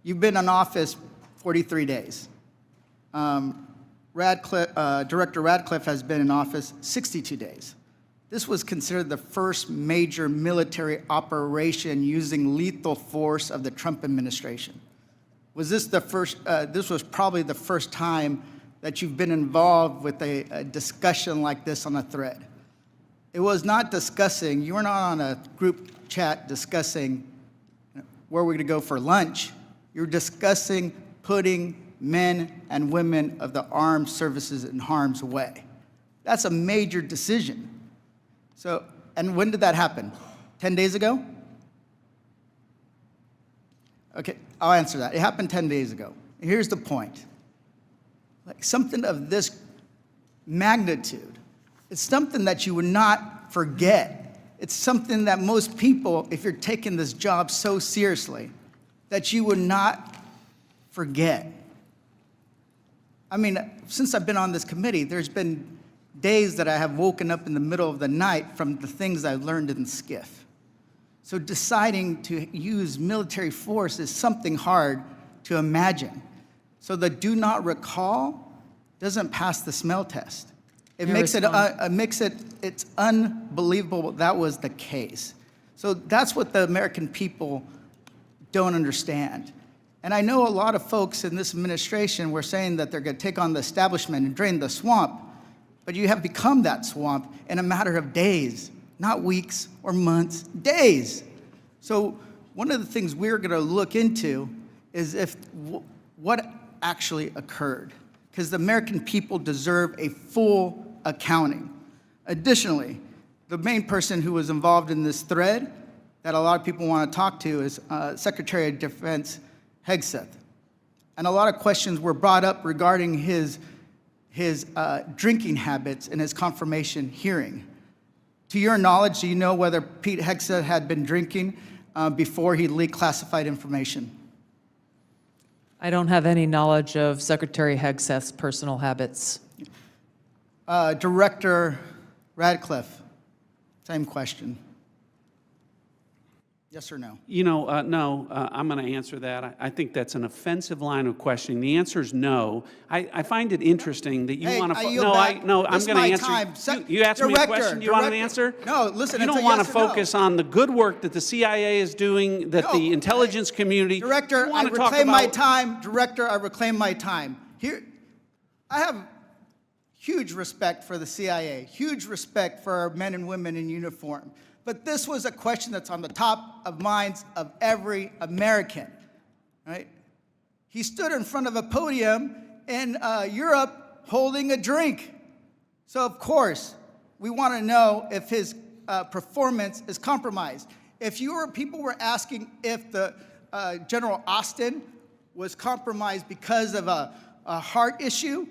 You've been in office 43 days. Director Radcliffe has been in office 62 days. This was considered the first major military operation using lethal force of the Trump administration. Was this the first? This was probably the first time that you've been involved with a discussion like this on a thread. It was not discussing, you were not on a group chat discussing where we're gonna go for lunch. You're discussing putting men and women of the armed services in harm's way. That's a major decision. So, and when did that happen? 10 days ago? Okay, I'll answer that. It happened 10 days ago. Here's the point. Like something of this magnitude, it's something that you would not forget. It's something that most people, if you're taking this job so seriously, that you would not forget. I mean, since I've been on this committee, there's been days that I have woken up in the middle of the night from the things I learned in SCIF. So deciding to use military force is something hard to imagine. So the do not recall doesn't pass the smell test. It makes it, it's unbelievable that was the case. So that's what the American people don't understand. And I know a lot of folks in this administration were saying that they're gonna take on the establishment and drain the swamp, but you have become that swamp in a matter of days, not weeks or months, days. So one of the things we're gonna look into is what actually occurred, because the American people deserve a full accounting. Additionally, the main person who was involved in this thread that a lot of people want to talk to is Secretary of Defense Hegseth. And a lot of questions were brought up regarding his drinking habits in his confirmation hearing. To your knowledge, do you know whether Pete Hegseth had been drinking before he leaked classified information? I don't have any knowledge of Secretary Hegseth's personal habits. Director Radcliffe, same question. Yes or no? You know, no, I'm going to answer that. I think that's an offensive line of questioning. The answer is no. I find it interesting that you want to. No, I'm going to answer. You asked me a question. You want an answer? No, listen. You don't want to focus on the good work that the CIA is doing, that the intelligence community. Director, I reclaim my time. Director, I reclaim my time. Here, I have huge respect for the CIA, huge respect for our men and women in uniform. But this was a question that's on the top of minds of every American, right? He stood in front of a podium in Europe holding a drink. So of course, we want to know if his performance is compromised. If people were asking if the General Austin was compromised because of a heart issue,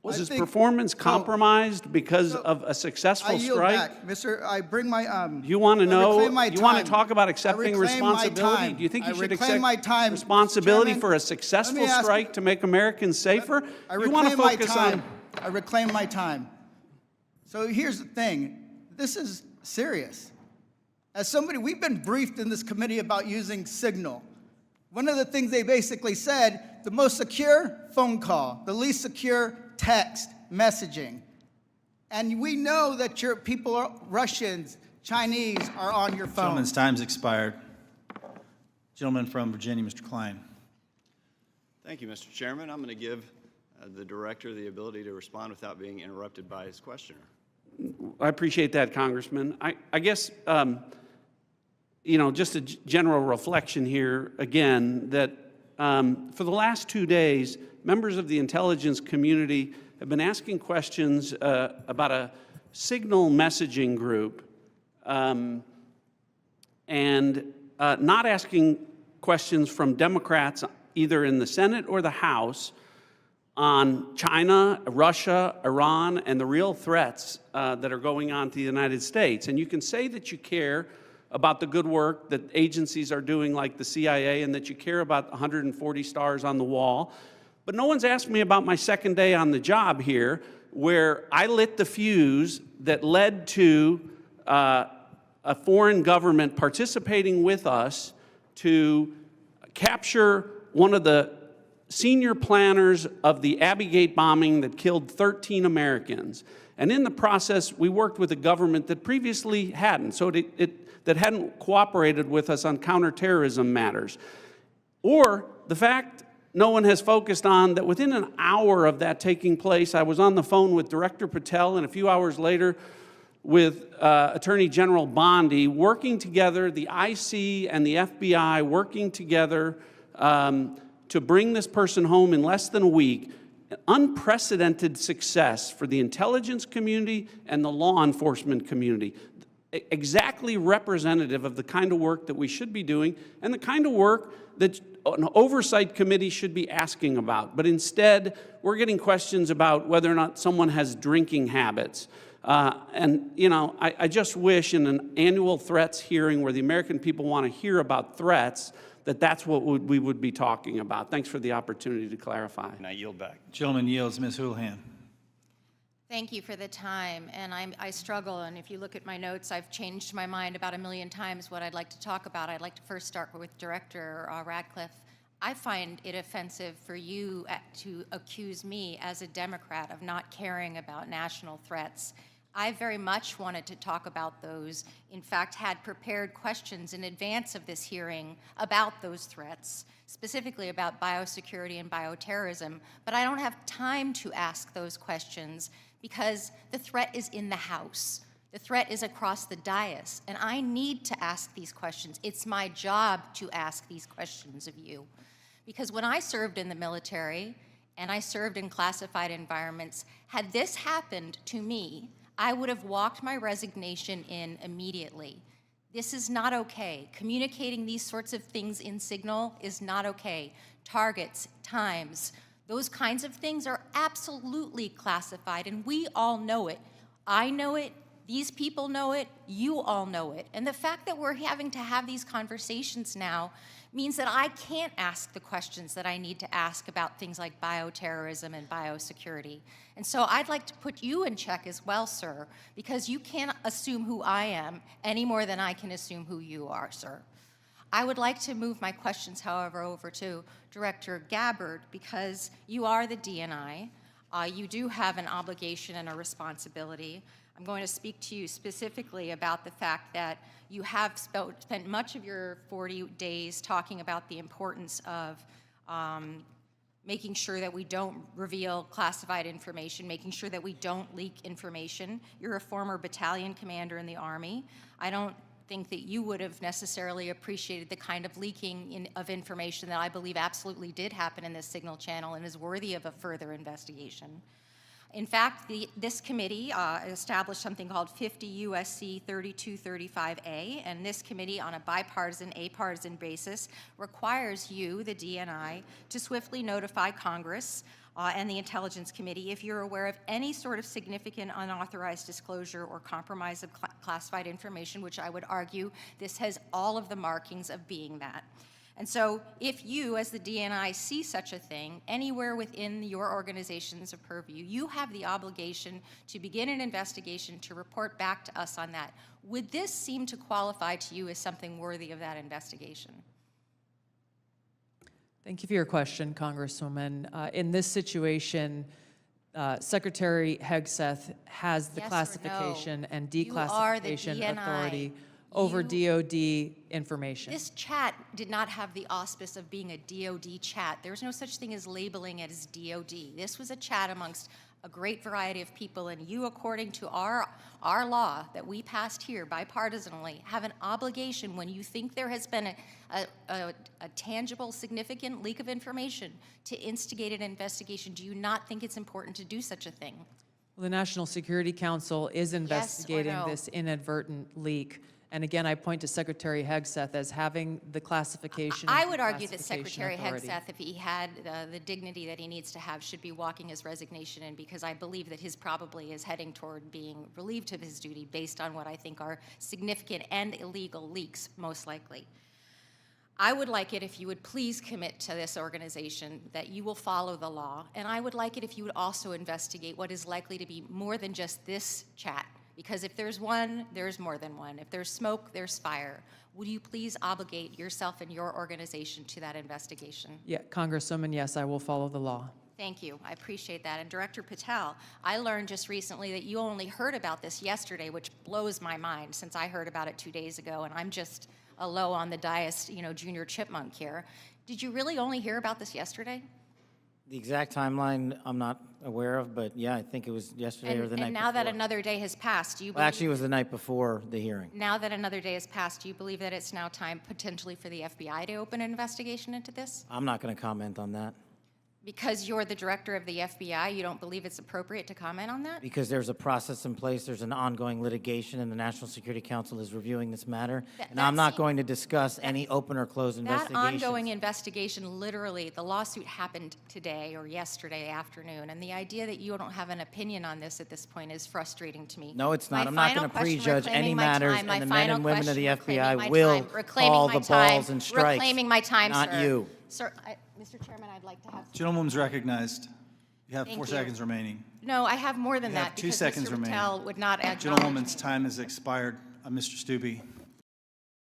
was his performance compromised because of a successful strike? I yield back, Mr. I bring my. You want to know? You want to talk about accepting responsibility? Do you think you should accept responsibility for a successful strike to make Americans safer? You want to focus on? I reclaim my time. So here's the thing. This is serious. As somebody, we've been briefed in this committee about using Signal. One of the things they basically said, the most secure phone call, the least secure text messaging. And we know that your people are Russians, Chinese are on your phone. Gentleman's time's expired. Gentleman from Virginia, Mr. Klein. Thank you, Mr. Chairman. I'm going to give the director the ability to respond without being interrupted by his questioner. I appreciate that, Congressman. I guess, you know, just a general reflection here, again, that for the last 2 days, members of the intelligence community have been asking questions about a Signal messaging group and not asking questions from Democrats either in the Senate or the House on China, Russia, Iran, and the real threats that are going on to the United States. And you can say that you care about the good work that agencies are doing like the CIA and that you care about 140 stars on the wall. But no one's asked me about my second day on the job here, where I lit the fuse that led to a foreign government participating with us to capture one of the senior planners of the Abbey Gate bombing that killed 13 Americans. And in the process, we worked with a government that previously hadn't, that hadn't cooperated with us on counterterrorism matters. Or the fact no one has focused on that within an hour of that taking place, I was on the phone with Director Patel, and a few hours later with Attorney General Bondi, working together, the IC and the FBI working together to bring this person home in less than a week. Unprecedented success for the intelligence community and the law enforcement community. Exactly representative of the kind of work that we should be doing and the kind of work that an oversight committee should be asking about. But instead, we're getting questions about whether or not someone has drinking habits. And, you know, I just wish in an annual threats hearing where the American people want to hear about threats, that's what we would be talking about. Thanks for the opportunity to clarify. And I yield back. Gentleman yields. Ms. Houlihan. Thank you for the time, and I struggle, and if you look at my notes, I've changed my mind about 1,000,000 times what I'd like to talk about. I'd like to first start with Director Radcliffe. I find it offensive for you to accuse me as a Democrat of not caring about national threats. I very much wanted to talk about those, in fact, had prepared questions in advance of this hearing about those threats, specifically about biosecurity and bioterrorism, but I don't have time to ask those questions because the threat is in the House. The threat is across the dais, and I need to ask these questions. It's my job to ask these questions of you. Because when I served in the military, and I served in classified environments, had this happened to me, I would have walked my resignation in immediately. This is not okay. Communicating these sorts of things in Signal is not okay. Targets, times, those kinds of things are absolutely classified, and we all know it. I know it, these people know it, you all know it. And the fact that we're having to have these conversations now means that I can't ask the questions that I need to ask about things like bioterrorism and biosecurity. And so I'd like to put you in check as well, sir, because you can't assume who I am any more than I can assume who you are, sir. I would like to move my questions, however, over to Director Gabbard, because you are the DNI. You do have an obligation and a responsibility. I'm going to speak to you specifically about the fact that you have spent much of your 40 days talking about the importance of making sure that we don't reveal classified information, making sure that we don't leak information. You're a former battalion commander in the Army. I don't think that you would have necessarily appreciated the kind of leaking of information that I believe absolutely did happen in this Signal channel and is worthy of a further investigation. In fact, this committee established something called 50 U.S.C. 3235A, and this committee, on a bipartisan, apartisan basis, requires you, the DNI, to swiftly notify Congress and the Intelligence Committee if you're aware of any sort of significant unauthorized disclosure or compromise of classified information, which I would argue this has all of the markings of being that. And so if you, as the DNI, see such a thing anywhere within your organization's purview, you have the obligation to begin an investigation to report back to us on that. Would this seem to qualify to you as something worthy of that investigation? Thank you for your question, Congresswoman. In this situation, Secretary Hegseth has the Yes or no? classification and You are the declassification DNI. authority over DOD information. This chat did not have the auspice of being a DOD chat. There's no such thing as labeling it as DOD. This was a chat amongst a great variety of people, and you, according to our law that we passed here bipartisanly, have an obligation when you think there has been a tangible, significant leak of information to instigate an investigation. Do you not think it's important to do such a thing? Well, the National Security Council is investigating no? this inadvertent leak. And again, I point to Secretary Hegseth as having the classification. I and would argue that declassification Secretary authority. Hegseth, if he had the dignity that he needs to have, should be walking his resignation in, because I believe that his probably is heading toward being relieved of his duty based on what I think are significant and illegal leaks, most likely. I would like it if you would please commit to this organization that you will follow the law, and I would like it if you would also investigate what is likely to be more than just this chat, Because if there's one, there's more than one. If there's smoke, there's fire. Would you please obligate yourself and your organization to that investigation? Yeah, Congresswoman, yes, I will follow the law. Thank you. I appreciate that. And Director Patel, I learned just recently that you only heard about this yesterday, which blows my mind since I heard about it 2 days ago, and I'm just a low on the dais, junior chipmunk here. Did you really only hear about this yesterday? The exact timeline I'm not aware of, but yeah, I think it was yesterday or the night And before. now that another day has passed, do you Well, believe? actually, it was the night before the hearing. Now that another day has passed, do you believe that it's now time potentially for the FBI to open an investigation into this? I'm not going to comment on that Because you're the director of the FBI, you don't believe it's appropriate to comment on that? because there's a process in place, there's an ongoing litigation, and the National Security Council is reviewing this matter. And I'm not going to discuss any open or closed That investigations. ongoing investigation, literally, the lawsuit happened today or yesterday afternoon, and the idea that you don't have an opinion on this at this point is frustrating to me. No, it's not. My I'm not final going to question, prejudge any reclaiming my matters, time, my and the men final and women of the question, reclaiming FBI my will time, reclaiming call my the time, balls and strikes. Reclaiming my time, Not sir. you. Sir, Mr. Chairman, I'd like to have. Gentlewoman's recognized. You have Thank 4 you. seconds remaining. No, I have more than You have that 2 because seconds Mr. remaining. Patel would not acknowledge Gentlewoman's me. time has expired. Mr. Stubbe.